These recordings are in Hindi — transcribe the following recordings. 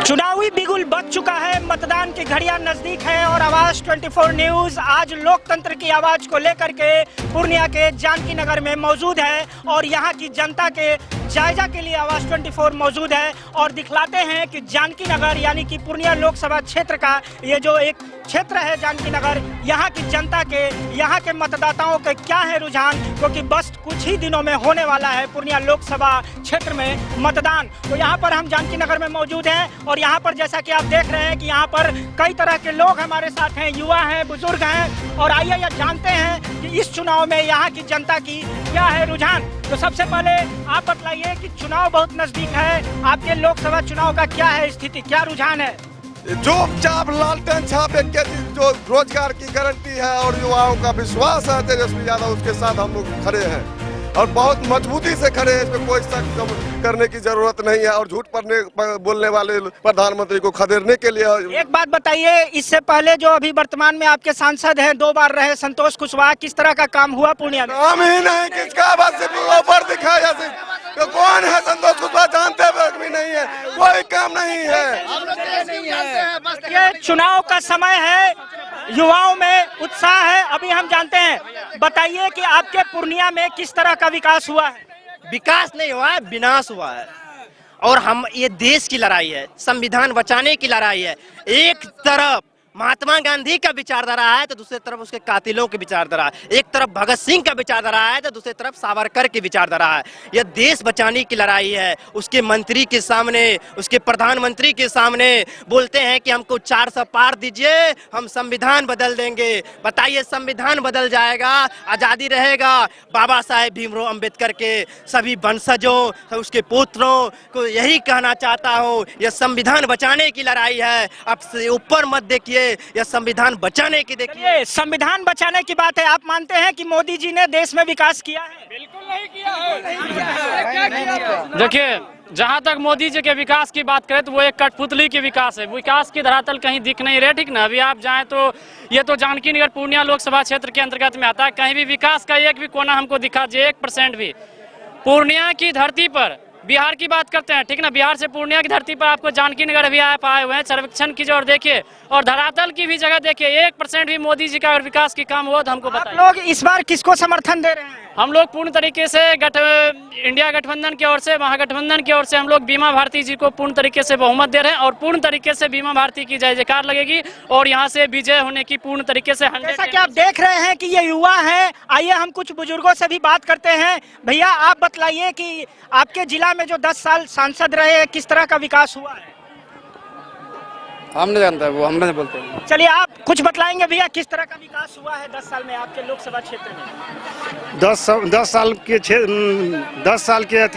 चुनावी बिगुल बज चुका है, मतदान की घड़ियां नजदीक है और आवाज 24 न्यूज आज लोकतंत्र की आवाज को लेकर के पूर्णिया के जानकी नगर में मौजूद है और यहां की जनता के जायजा के लिए आवाज 24 मौजूद है और दिखलाते हैं कि जानकी नगर यानी कि पूर्णिया लोकसभा क्षेत्र का ये जो एक क्षेत्र है जानकी नगर, यहाँ की जनता के, यहाँ के मतदाताओं के क्या है रुझान, क्योंकि बस कुछ ही दिनों में होने वाला है पूर्णिया लोकसभा क्षेत्र में मतदान। तो यहाँ पर हम जानकी नगर में मौजूद हैं और यहाँ पर जैसा कि आप देख रहे हैं कि यहाँ पर कई तरह के लोग हमारे साथ हैं, युवा हैं, बुजुर्ग हैं और आइए यह जानते हैं कि इस चुनाव में यहाँ की जनता की क्या है रुझान। तो सबसे पहले आप बतलाइए कि चुनाव बहुत नजदीक है, आपके लोकसभा चुनाव का क्या है स्थिति, क्या रुझान है? जो चाप लालटेन छाप एक जो रोजगार की गारंटी है और युवाओं का विश्वास है तेजस्वी यादव, उसके साथ हम लोग खड़े हैं और बहुत मजबूती से खड़े हैं। इसमें कोई शक करने की जरूरत नहीं है और झूठ बोलने वाले प्रधानमंत्री को खदेड़ने के लिए। एक बात बताइए, इससे पहले जो अभी वर्तमान में आपके सांसद हैं, 2 बार रहे संतोष कुशवाहा, किस तरह का काम हुआ पूर्णिया में? काम ही नहीं किसका, बस ऊपर दिखाया तो कौन है संतोष कुशवाहा, जानते भी नहीं है, कोई काम नहीं है। ये चुनाव का समय है, युवाओं में उत्साह है, अभी हम जानते हैं। बताइए कि आपके पूर्णिया में किस तरह का विकास हुआ है? विकास नहीं हुआ है, विनाश हुआ है। और हम ये देश की लड़ाई है, संविधान बचाने की लड़ाई है। एक तरफ महात्मा गांधी का विचारधारा है तो दूसरी तरफ उसके कातिलों की विचारधारा है। एक तरफ भगत सिंह का विचारधारा है तो दूसरी तरफ सावरकर की विचारधारा है। यह देश बचाने की लड़ाई है। उसके मंत्री के सामने, उसके प्रधानमंत्री के सामने बोलते हैं कि हमको 400 पार दीजिए, हम संविधान बदल देंगे। बताइए, संविधान बदल जाएगा, आजादी रहेगा? बाबा साहेब भीमराव अम्बेडकर के सभी वंशजों, उसके पुत्रों को यही कहना चाहता हूँ, यह संविधान बचाने की लड़ाई है। अब से ऊपर मत देखिए, यह संविधान बचाने की देखिए। संविधान बचाने की बात है, आप मानते हैं कि मोदी जी ने देश में विकास किया है? बिल्कुल नहीं किया है। देखिए, जहाँ तक मोदी जी के विकास की बात करें तो वो एक कठपुतली की विकास है, विकास की धरातल कहीं दिख नहीं रहे, ठीक ना? अभी आप जाएं तो ये तो जानकी नगर पूर्णिया लोकसभा क्षेत्र के अंतर्गत में आता है, कहीं भी विकास का एक भी कोना हमको दिखा दीजिए, 1% भी। पूर्णिया की धरती पर बिहार की बात करते हैं, ठीक ना? बिहार से पूर्णिया की धरती पर आपको जानकी नगर भी आप आए हुए हैं, सर्वेक्षण कीजिए और देखिए, और धरातल की भी जगह देखिए। 1% भी मोदी जी का अगर विकास की काम हुआ तो हमको बताइए। आप लोग इस बार किसको समर्थन दे रहे हैं? हम लोग पूर्ण तरीके से इंडिया गठबंधन की ओर से, महागठबंधन की ओर से हम लोग बीमा भारती जी को पूर्ण तरीके से बहुमत दे रहे हैं और पूर्ण तरीके से बीमा भारती की जय जयकार लगेगी और यहाँ से विजय होने की पूर्ण तरीके से 100। जैसा कि आप देख रहे हैं कि ये युवा है, आइए हम कुछ बुजुर्गों से भी बात करते हैं। भैया, आप बतलाइए कि आपके जिला में जो 10 साल सांसद रहे, किस तरह का विकास हुआ है? हम नहीं जानते, वो हम नहीं बोलते हैं। चलिए, आप कुछ बतलाएंगे भैया, किस तरह का विकास हुआ है 10 साल में आपके लोकसभा क्षेत्र में? 10 साल के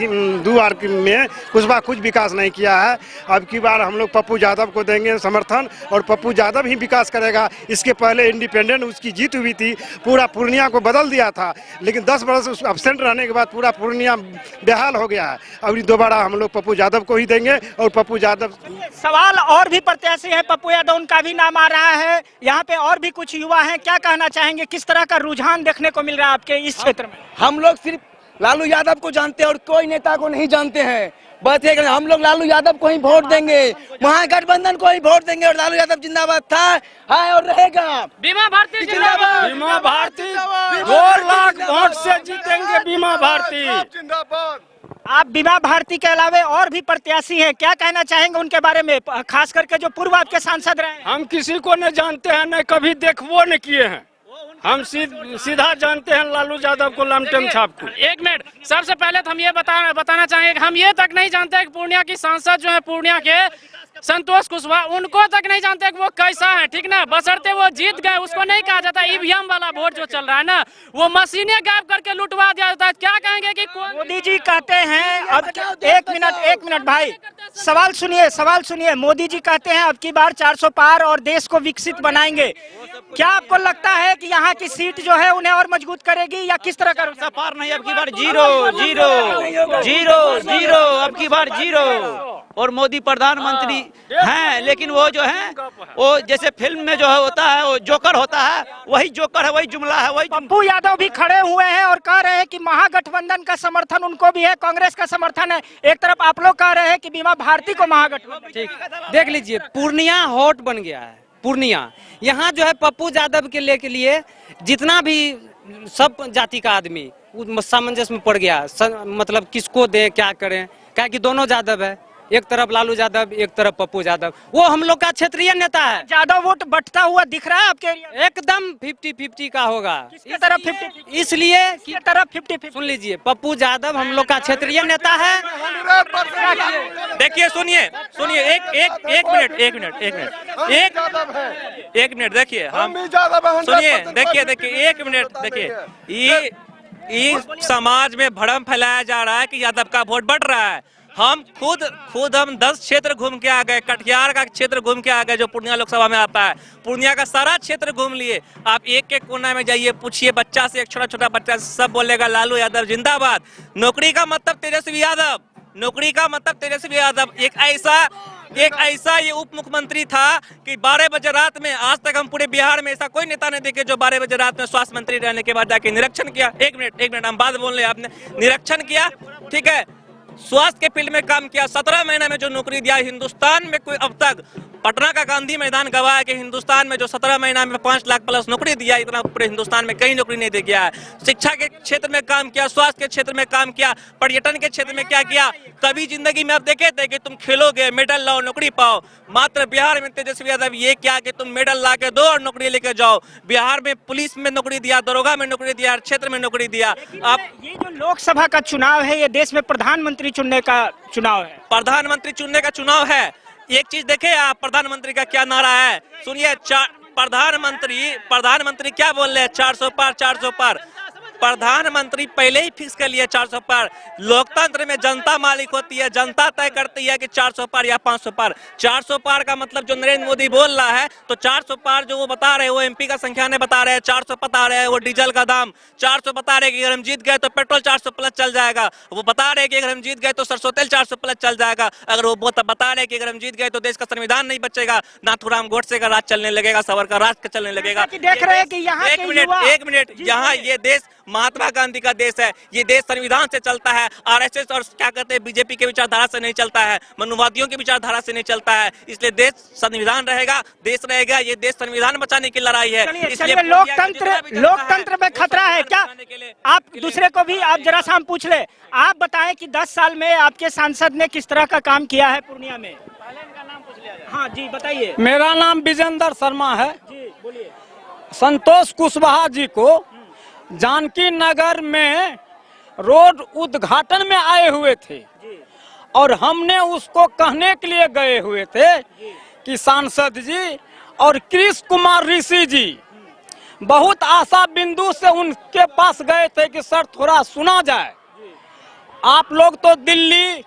2 बार में कुछ विकास नहीं किया है। अब की बार हम लोग पप्पू यादव को देंगे समर्थन और पप्पू यादव ही विकास करेगा। इसके पहले इंडिपेंडेंट उसकी जीत हुई थी, पूरा पूर्णिया को बदल दिया था, लेकिन 10 बरस एब्सेंट रहने के बाद पूरा पूर्णिया बेहाल हो गया है। अब दोबारा हम लोग पप्पू यादव को ही देंगे और पप्पू यादव। सवाल और भी प्रत्याशी है, पप्पू यादव, उनका भी नाम आ रहा है। यहाँ पे और भी कुछ युवा हैं, क्या कहना चाहेंगे, किस तरह का रुझान देखने को मिल रहा है आपके इस क्षेत्र में? हम लोग सिर्फ लालू यादव को जानते हैं और कोई नेता को नहीं जानते हैं। बस एक हम लोग लालू यादव को ही वोट देंगे, महागठबंधन को ही वोट देंगे और लालू यादव जिंदाबाद था, है और रहेगा। बीमा भारती जिंदाबाद, बीमा भारती 2 लाख वोट से जीतेंगे, बीमा भारती जिंदाबाद। आप बीमा भारती के अलावा और भी प्रत्याशी हैं, क्या कहना चाहेंगे उनके बारे में, खास करके जो पूर्व आपके सांसद रहे? हम किसी को न जानते हैं, न कभी देखबो न किए हैं। हम सीधा जानते हैं लालू यादव को, लालटेन छाप को। 1 मिनट, सबसे पहले तो हम ये बताना चाहेंगे, हम ये तक नहीं जानते कि पूर्णिया की सांसद जो है पूर्णिया के संतोष कुशवाहा, उनको तक नहीं जानते कि वो कैसा है, ठीक ना? बशर्ते वो जीत गए, उसको नहीं कहा जाता। ईवीएम वाला वोट जो चल रहा है ना, वो मशीनें गायब करके लुटवा दिया जाता है। क्या कहेंगे कि मोदी जी कहते हैं, अब 1 मिनट भाई, सवाल सुनिए। मोदी जी कहते हैं अब की बार 400 पार और देश को विकसित बनाएंगे। क्या आपको लगता है कि यहाँ की सीट जो है उन्हें और मजबूत करेगी या किस तरह का? पार नहीं, अब की बार 0 अब की बार 0। और मोदी प्रधानमंत्री हैं, लेकिन वो जो है वो जैसे फिल्म में जो है होता है वो जोकर होता है, वही जोकर है, वही जुमला है, वही पप्पू यादव भी खड़े हुए हैं और कह रहे हैं कि महागठबंधन का समर्थन उनको भी है, कांग्रेस का समर्थन है। एक तरफ आप लोग कह रहे हैं कि बीमा भारती को महागठबंधन। ठीक, देख लीजिए पूर्णिया हॉट बन गया है। पूर्णिया यहाँ जो है पप्पू यादव के लिए जितना भी सब जाति का आदमी सामंजस्य में पड़ गया, मतलब किसको दें क्या करें, क्या कि दोनों यादव है, एक तरफ लालू यादव एक तरफ पप्पू यादव, वो हम लोग का क्षेत्रीय नेता है। ज्यादा वोट बंटता हुआ दिख रहा है आपके एरिया में? एकदम 50-50 का होगा। किसकी तरफ 50-50? इसलिए किसकी तरफ 50-50? सुन लीजिए, पप्पू यादव हम लोग का क्षेत्रीय नेता है। देखिए सुनिए एक मिनट देखिए, हम सुनिए, देखिए एक मिनट देखिए, ये समाज में भ्रम फैलाया जा रहा है कि यादव का वोट बढ़ रहा है। हम खुद हम 10 क्षेत्र घूम के आ गए, कटिहार का क्षेत्र घूम के आ गए जो पूर्णिया लोकसभा में आता है, पूर्णिया का सारा क्षेत्र घूम लिए। आप एक कोना में जाइए, पूछिए बच्चा से, एक छोटा बच्चा, सब बोलेगा लालू यादव जिंदाबाद। नौकरी का मतलब तेजस्वी यादव, नौकरी का मतलब तेजस्वी यादव। एक ऐसा ये उप मुख्यमंत्री था कि 12 बजे रात में, आज तक हम पूरे बिहार में ऐसा कोई नेता नहीं देखे जो 12 बजे रात में स्वास्थ्य मंत्री रहने के बाद जाके निरीक्षण किया। एक मिनट हम बात बोल रहे हैं, आपने निरीक्षण किया, ठीक है, स्वास्थ्य के फील्ड में काम किया। 17 महीने में जो नौकरी दिया हिंदुस्तान में, कोई अब तक पटना का गांधी मैदान गवाह है कि हिंदुस्तान में जो 17 महीना में 5 लाख प्लस नौकरी दिया, इतना पूरे हिंदुस्तान में कहीं नौकरी नहीं दे गया है। शिक्षा के क्षेत्र में काम किया, स्वास्थ्य के क्षेत्र में काम किया, पर्यटन के क्षेत्र में क्या किया। कभी जिंदगी में आप देखे थे कि तुम खेलोगे, मेडल लाओ, नौकरी पाओ। मात्र बिहार में तेजस्वी यादव ये क्या कि तुम मेडल ला के दो और नौकरी लेके जाओ। बिहार में पुलिस में नौकरी दिया, दरोगा में नौकरी दिया, हर क्षेत्र में नौकरी दिया। आप ये जो लोकसभा का चुनाव है, ये देश में प्रधानमंत्री चुनने का चुनाव है। प्रधानमंत्री चुनने का चुनाव है। एक चीज देखे आप, प्रधानमंत्री का क्या नारा है, सुनिए। प्रधानमंत्री क्या बोल रहे हैं, 400 पार 400 पार। प्रधानमंत्री पहले ही फिक्स कर लिया 400 पार। लोकतंत्र में जनता मालिक होती है, जनता तय करती है कि 400 पार या 500 पार। 400 पार का मतलब जो नरेंद्र मोदी बोल रहा है, तो 400 पार जो वो बता रहे हैं, वो एमपी का संख्या ने बता रहे हैं। 400 बता रहे हैं वो डीजल का दाम, 400 बता रहे हैं कि अगर हम जीत गए तो पेट्रोल 400 प्लस चल जाएगा। वो बता रहे हैं कि अगर हम जीत गए तो सरसों तेल 400 प्लस चल जाएगा। अगर वो बता रहे हैं कि अगर हम जीत गए तो देश का संविधान नहीं बचेगा, नाथूराम गोडसे का राज चलने लगेगा, सावरकर राज का चलने लगेगा। देख रहे हैं कि यहाँ एक मिनट, यहाँ ये देश महात्मा गांधी का देश है, ये देश संविधान से चलता है। आरएसएस और क्या कहते हैं बीजेपी के विचारधारा से नहीं चलता है, मनुवादियों की विचारधारा से नहीं चलता है। इसलिए देश संविधान रहेगा, देश रहेगा। ये देश संविधान बचाने की लड़ाई है। इसलिए लोकतंत्र में खतरा है क्या? आप दूसरे को भी आप जरा सा हम पूछ ले, आप बताएं कि 10 साल में आपके सांसद ने किस तरह का काम किया है पूर्णिया में? हाँ जी बताइए। मेरा नाम विजेंद्र शर्मा है जी, बोलिए। संतोष कुशवाहा जी को जानकी नगर में रोड उद्घाटन में आए हुए थे और हमने उसको कहने के लिए गए हुए थे कि सांसद जी और कृष्ण कुमार ऋषि जी बहुत आशा बिंदु से उनके पास गए थे कि सर थोड़ा सुना जाए। आप लोग तो दिल्ली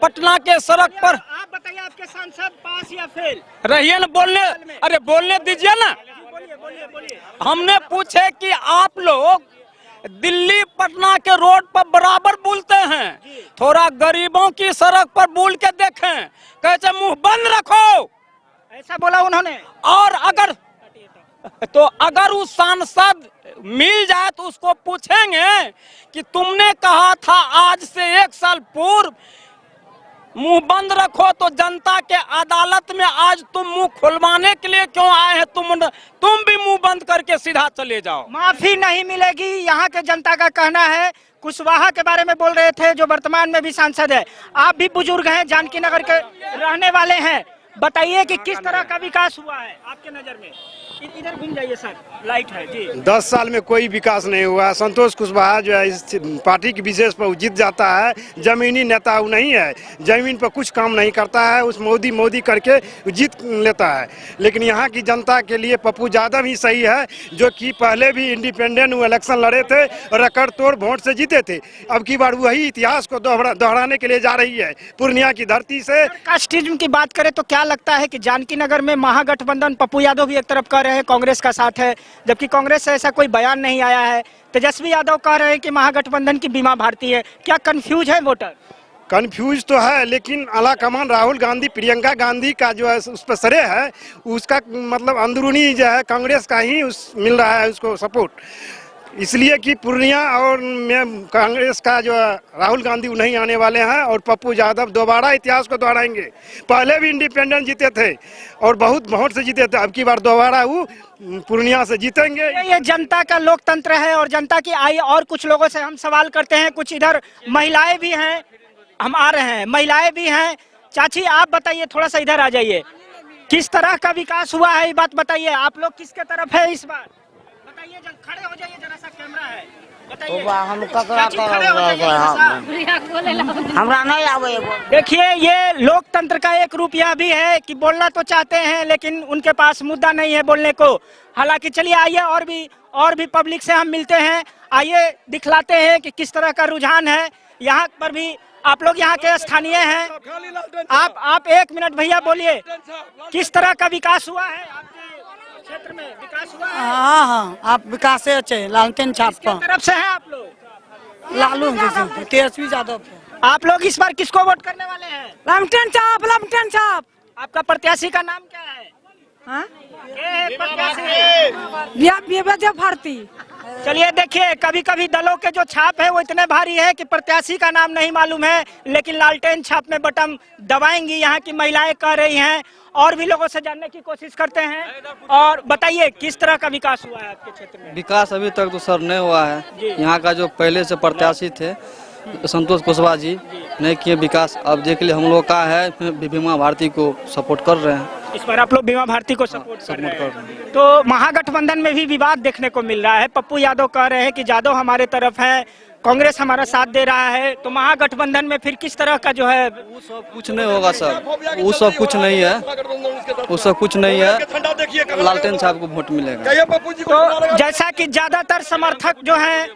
पटना के सड़क पर, आप बताइए आपके सांसद पास या फेल? रहिए ना बोलने, अरे बोलने दीजिए ना। हमने पूछे कि आप लोग दिल्ली पटना के रोड पर बराबर बोलते हैं, थोड़ा गरीबों की सड़क पर बोल के देखें। कहते मुंह बंद रखो, ऐसा बोला उन्होंने। और अगर उस सांसद मिल जाए तो उसको पूछेंगे कि तुमने कहा था आज से 1 साल पूर्व मुंह बंद रखो, तो जनता के अदालत में आज तुम मुंह खुलवाने के लिए क्यों आए हैं? तुम भी मुंह बंद करके सीधा चले जाओ। माफी नहीं मिलेगी, यहाँ के जनता का कहना है। कुशवाहा के बारे में बोल रहे थे जो वर्तमान में भी सांसद है। आप भी बुजुर्ग हैं, जानकी नगर के रहने वाले हैं, बताइए कि किस तरह का विकास हुआ है आपके नजर में? इधर घूम जाइए सर, लाइट है जी। 10 साल में कोई विकास नहीं हुआ। संतोष कुशवाहा जो है इस पार्टी की विशेष पर जीत जाता है, जमीनी नेता वो नहीं है, जमीन पर कुछ काम नहीं करता है, उस मोदी करके जीत लेता है। लेकिन यहाँ की जनता के लिए पप्पू यादव ही सही है, जो कि पहले भी इंडिपेंडेंट इलेक्शन लड़े थे और रिकॉर्ड तोड़ वोट से जीते थे। अब की बार वही इतिहास को दोहराने के लिए जा रही है पूर्णिया की धरती से। कास्टिज्म की बात करें तो क्या लगता है कि जानकी नगर में महागठबंधन, पप्पू यादव भी एक तरफ कह रहे हैं कांग्रेस का साथ है, जबकि कांग्रेस से ऐसा कोई बयान नहीं आया है। तेजस्वी यादव कह रहे हैं कि महागठबंधन की बीमा भारती है। क्या कंफ्यूज है वोटर? कंफ्यूज तो है, लेकिन आला कमान राहुल गांधी प्रियंका गांधी का जो है उस पर श्रेय है, उसका मतलब अंदरूनी जो है कांग्रेस का ही मिल रहा है उसको सपोर्ट, इसलिए कि पूर्णिया और में कांग्रेस का जो है राहुल गांधी नहीं आने वाले हैं और पप्पू यादव दोबारा इतिहास को दोहराएंगे। पहले भी इंडिपेंडेंट जीते थे और बहुत वोट से जीते थे, अब की बार दोबारा वो पूर्णिया से जीतेंगे। ये जनता का लोकतंत्र है और जनता की आई। और कुछ लोगों से हम सवाल करते हैं, कुछ इधर महिलाएं भी हैं, हम आ रहे हैं, महिलाएं भी हैं। चाची आप बताइए, थोड़ा सा इधर आ जाइए, किस तरह का विकास हुआ है ये बात बताइए। आप लोग किसके तरफ है इस बार बताइए, खड़े हो जाइए, जरा सा कैमरा है, बताइए। हम हमरा नहीं आवे। देखिए ये लोकतंत्र का एक रूप यह भी है कि बोलना तो चाहते हैं लेकिन उनके पास मुद्दा नहीं है बोलने को। हालांकि चलिए आइए और भी पब्लिक से हम मिलते हैं, आइए दिखलाते हैं कि किस तरह का रुझान है यहाँ पर भी। आप लोग यहाँ के स्थानीय हैं, आप 1 मिनट भैया बोलिए, किस तरह का विकास हुआ है आपके क्षेत्र में? विकास हुआ है? हाँ, आप विकास से अच्छे लालटेन छाप किस तरफ से हैं आप लोग? लालू तेजस्वी यादव। आप लोग इस बार किसको वोट करने वाले हैं? लालटेन छाप। आपका प्रत्याशी का नाम क्या है? हाँ? भारती। चलिए देखिए, कभी कभी दलों के जो छाप है वो इतने भारी है कि प्रत्याशी का नाम नहीं मालूम है, लेकिन लालटेन छाप में बटन दबाएंगी यहाँ की महिलाएं कह रही हैं। और भी लोगों से जानने की कोशिश करते हैं। और बताइए किस तरह का विकास हुआ है आपके क्षेत्र में? विकास अभी तक तो सर नहीं हुआ है। यहाँ का जो पहले से प्रत्याशी थे संतोष कुशवाहा जी नहीं किए विकास। अब देख लिए हम लोग का है बीमा भारती को सपोर्ट कर रहे हैं। इस बार आप लोग बीमा भारती को सपोर्ट कर रहे हैं। तो महागठबंधन में भी विवाद देखने को मिल रहा है। पप्पू यादव कह रहे हैं कि यादव हमारे तरफ है, कांग्रेस हमारा साथ दे रहा है, तो महागठबंधन में फिर किस तरह का जो है? वो सब कुछ नहीं होगा सर, वो सब कुछ नहीं है, वो सब कुछ नहीं है। लालटेन साहब को वोट मिलेगा। तो जैसा कि ज्यादातर समर्थक जो है,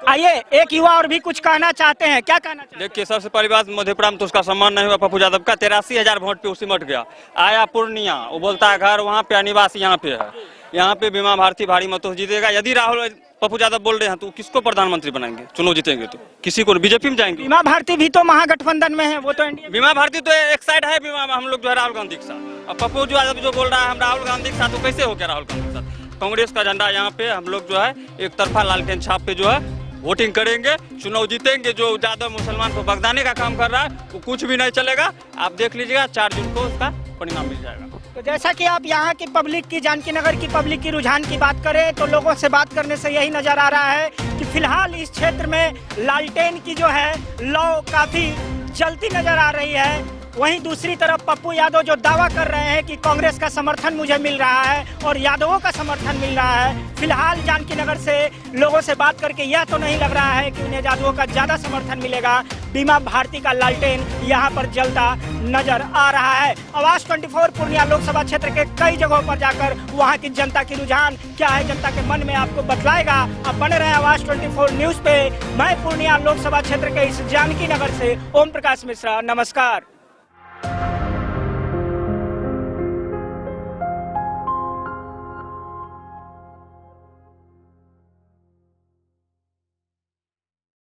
आइए एक युवा और भी कुछ कहना चाहते हैं, क्या कहना चाहते हैं? देखिए, सबसे पहली बात, मधेपुरा में तो उसका सम्मान नहीं हुआ पप्पू यादव का। 83,000 वोट पे उसी मट गया। आया पूर्णिया, वो बोलता है घर वहाँ पे, निवास यहाँ पे है। यहाँ पे बीमा भारती भारी मतों से जीतेगा। यदि राहुल पप्पू यादव बोल रहे हैं तो किसको प्रधानमंत्री बनाएंगे? चुनाव जीतेंगे तो किसी को, बीजेपी में जाएंगे। बीमा भारती भी तो महागठबंधन में है, वो तो इंडिया। बीमा भारती तो एक साइड है, बीमा हम लोग जो है राहुल गांधी के साथ। अब पप्पू यादव जो बोल रहा है हम राहुल गांधी के साथ, तो कैसे हो गया राहुल गांधी के साथ? कांग्रेस का झंडा यहाँ पे हम लोग जो है एक तरफा लालटेन छाप पे जो है वोटिंग करेंगे, चुनाव जीतेंगे। जो यादव मुसलमान को बगदाने का काम कर रहा है वो कुछ भी नहीं चलेगा। आप देख लीजिएगा, 4 जून को उसका परिणाम मिल जाएगा। तो जैसा कि आप यहाँ की पब्लिक की, जानकी नगर की पब्लिक की रुझान की बात करें तो लोगों से बात करने से यही नजर आ रहा है कि फिलहाल इस क्षेत्र में लालटेन की जो है लौ काफी जलती नजर आ रही है। वहीं दूसरी तरफ पप्पू यादव जो दावा कर रहे हैं कि कांग्रेस का समर्थन मुझे मिल रहा है और यादवों का समर्थन मिल रहा है। फिलहाल जानकी नगर से लोगों से बात करके यह तो नहीं लग रहा है कि उन्हें यादवों का ज्यादा समर्थन मिलेगा। बीमा भारती का लालटेन यहाँ पर जलता नजर आ रहा है। आवाज 24 पूर्णिया लोकसभा क्षेत्र के कई जगहों पर जाकर वहाँ की जनता की रुझान क्या है जनता के मन में आपको बतलाएगा। आप बने रहे आवाज 24 न्यूज पे। मैं पूर्णिया लोकसभा क्षेत्र के इस जानकी नगर से ओम प्रकाश मिश्रा, नमस्कार।